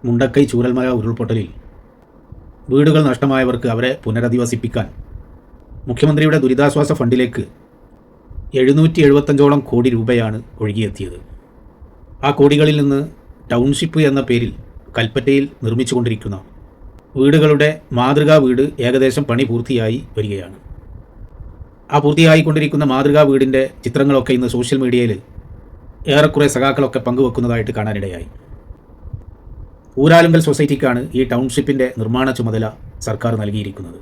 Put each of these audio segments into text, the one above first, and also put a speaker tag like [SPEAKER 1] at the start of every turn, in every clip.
[SPEAKER 1] മുണ്ടക്കൈ ചൂരൽമല ഉരുൾപൊട്ടലിൽ വീടുകൾ നഷ്ടമായവർക്ക് അവരെ പുനരധിവസിപ്പിക്കാൻ മുഖ്യമന്ത്രിയുടെ ദുരിതാശ്വാസ ഫണ്ടിലേക്ക് 775ഓളം കോടി രൂപയാണ് ഒഴുകിയെത്തിയത്. ആ കോടികളിൽ നിന്ന് ടൗൺഷിപ്പ് എന്ന പേരിൽ കൽപ്പറ്റയിൽ നിർമ്മിച്ചുകൊണ്ടിരിക്കുന്ന വീടുകളുടെ മാതൃകാ വീട് ഏകദേശം പണി പൂർത്തിയായി വരികയാണ്. ആ പൂർത്തിയായിക്കൊണ്ടിരിക്കുന്ന മാതൃകാ വീടിൻ്റെ ചിത്രങ്ങളൊക്കെ ഇന്ന് സോഷ്യൽ മീഡിയയിൽ ഏറെക്കുറെ സഖാക്കളൊക്കെ പങ്കുവെക്കുന്നതായിട്ട് കാണാനിടയായി. ഊരാലുങ്കൽ സൊസൈറ്റിക്കാണ് ഈ ടൗൺഷിപ്പിൻ്റെ നിർമ്മാണ ചുമതല സർക്കാർ നൽകിയിരിക്കുന്നത്.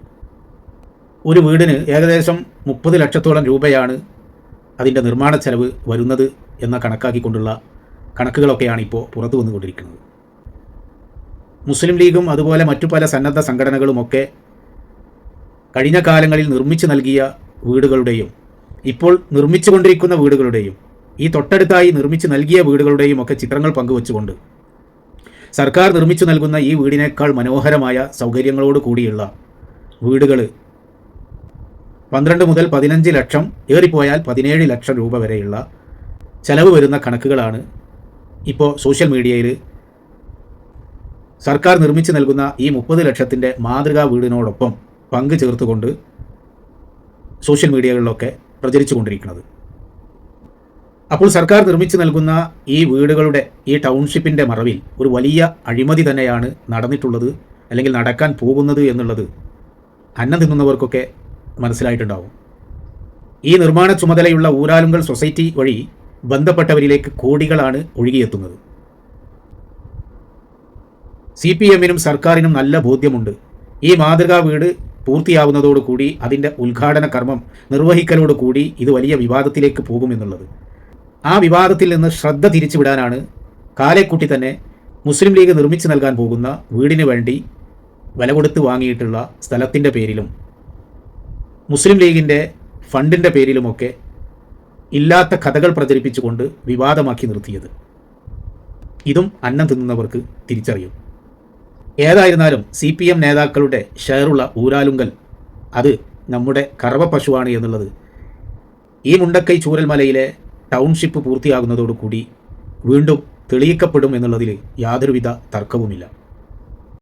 [SPEAKER 1] ഒരു വീടിന് ഏകദേശം 30 ലക്ഷത്തോളം രൂപയാണ് അതിൻ്റെ നിർമ്മാണ ചെലവ് വരുന്നത് എന്ന കണക്കാക്കിക്കൊണ്ടുള്ള കണക്കുകളൊക്കെയാണ് ഇപ്പോൾ പുറത്തു വന്നുകൊണ്ടിരിക്കുന്നത്. മുസ്ലിം ലീഗും അതുപോലെ മറ്റു പല സന്നദ്ധ സംഘടനകളുമൊക്കെ കഴിഞ്ഞ കാലങ്ങളിൽ നിർമ്മിച്ചു നൽകിയ വീടുകളുടെയും ഇപ്പോൾ നിർമ്മിച്ചുകൊണ്ടിരിക്കുന്ന വീടുകളുടെയും ഈ തൊട്ടടുത്തായി നിർമ്മിച്ചു നൽകിയ വീടുകളുടെയും ഒക്കെ ചിത്രങ്ങൾ പങ്കുവച്ചുകൊണ്ട് സർക്കാർ നിർമ്മിച്ചു നൽകുന്ന ഈ വീടിനേക്കാൾ മനോഹരമായ സൗകര്യങ്ങളോട് കൂടിയുള്ള വീടുകൾ 12 മുതൽ 15 ലക്ഷം, ഏറിപ്പോയാൽ 17 ലക്ഷം രൂപ വരെയുള്ള ചെലവ് വരുന്ന കണക്കുകളാണ് ഇപ്പോൾ സോഷ്യൽ മീഡിയയിൽ സർക്കാർ നിർമ്മിച്ചു നൽകുന്ന ഈ 30 ലക്ഷത്തിൻ്റെ മാതൃകാ വീടിനോടൊപ്പം പങ്ക് ചേർത്തുകൊണ്ട് സോഷ്യൽ മീഡിയകളിലൊക്കെ പ്രചരിച്ചു കൊണ്ടിരിക്കുന്നത്. അപ്പോൾ സർക്കാർ നിർമ്മിച്ചു നൽകുന്ന ഈ വീടുകളുടെ ഈ ടൗൺഷിപ്പിൻ്റെ മറവിൽ ഒരു വലിയ അഴിമതി തന്നെയാണ് നടന്നിട്ടുള്ളത്, അല്ലെങ്കിൽ നടക്കാൻ പോകുന്നത് എന്നുള്ളത് അന്നം തിന്നുന്നവർക്കൊക്കെ മനസ്സിലായിട്ടുണ്ടാവും. ഈ നിർമ്മാണ ചുമതലയുള്ള ഊരാലുങ്കൽ സൊസൈറ്റി വഴി ബന്ധപ്പെട്ടവരിലേക്ക് കോടികളാണ് ഒഴുകിയെത്തുന്നത്. CPM-നും സർക്കാരിനും നല്ല ബോധ്യമുണ്ട് ഈ മാതൃകാ വീട് പൂർത്തിയാവുന്നതോടുകൂടി അതിൻ്റെ ഉദ്ഘാടന കർമ്മം നിർവഹിക്കലോടുകൂടി ഇത് വലിയ വിവാദത്തിലേക്ക് പോകുമെന്നുള്ളത്. ആ വിവാദത്തിൽ നിന്ന് ശ്രദ്ധ തിരിച്ചുവിടാനാണ് കാലേക്കൂട്ടി തന്നെ മുസ്ലിം ലീഗ് നിർമ്മിച്ചു നൽകാൻ പോകുന്ന വീടിന് വേണ്ടി വില കൊടുത്ത് വാങ്ങിയിട്ടുള്ള സ്ഥലത്തിൻ്റെ പേരിലും മുസ്ലിം ലീഗിൻ്റെ ഫണ്ടിൻ്റെ പേരിലുമൊക്കെ ഇല്ലാത്ത കഥകൾ പ്രചരിപ്പിച്ചുകൊണ്ട് വിവാദമാക്കി നിർത്തിയത്. ഇതും അന്നം തിന്നുന്നവർക്ക് തിരിച്ചറിയും. ഏതായിരുന്നാലും CPM നേതാക്കളുടെ ഷെയറുള്ള ഊരാലുങ്കൽ അത് നമ്മുടെ കറവ പശുവാണ് എന്നുള്ളത് ഈ മുണ്ടക്കൈ ചൂരൽമലയിലെ ടൗൺഷിപ്പ് പൂർത്തിയാകുന്നതോടുകൂടി വീണ്ടും തെളിയിക്കപ്പെടും എന്നുള്ളതിൽ യാതൊരുവിധ തർക്കവുമില്ല.